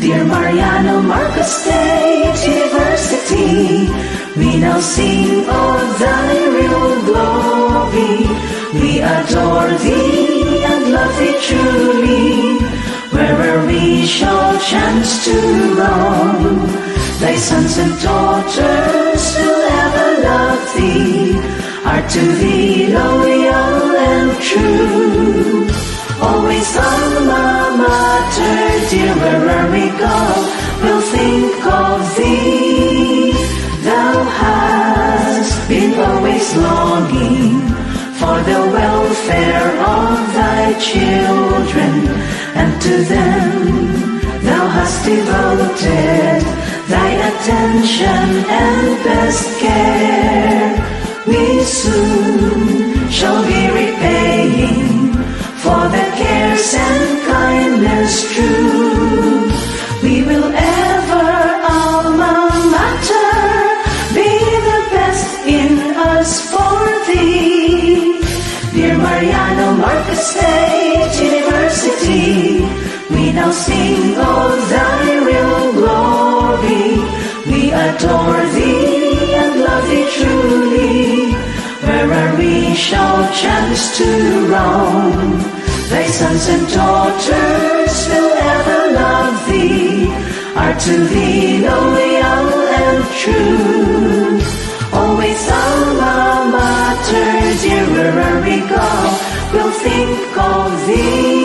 Dear Mariano, Marcos State University, we now sing of thy real glory. We adore thee and love thee truly, wherever we shall chance to roam. Thy sons and daughters will ever love thee, are to thee loyal and true. Always alma mater, dear, wherever we go, we'll think of thee. Thou hast been always longing for the welfare of thy children, and to them thou hast devoted thy attention and best care. We soon shall be repaying for the cares and kindness true. We will ever, alma mater, be the best in us for thee. Dear Mariano, Marcos State University, we now sing of thy real glory. We adore thee and love thee truly, wherever we shall chance to roam. Thy sons and daughters will ever love thee, are to thee loyal and true. Always alma mater, dear, wherever we go, we'll think of thee.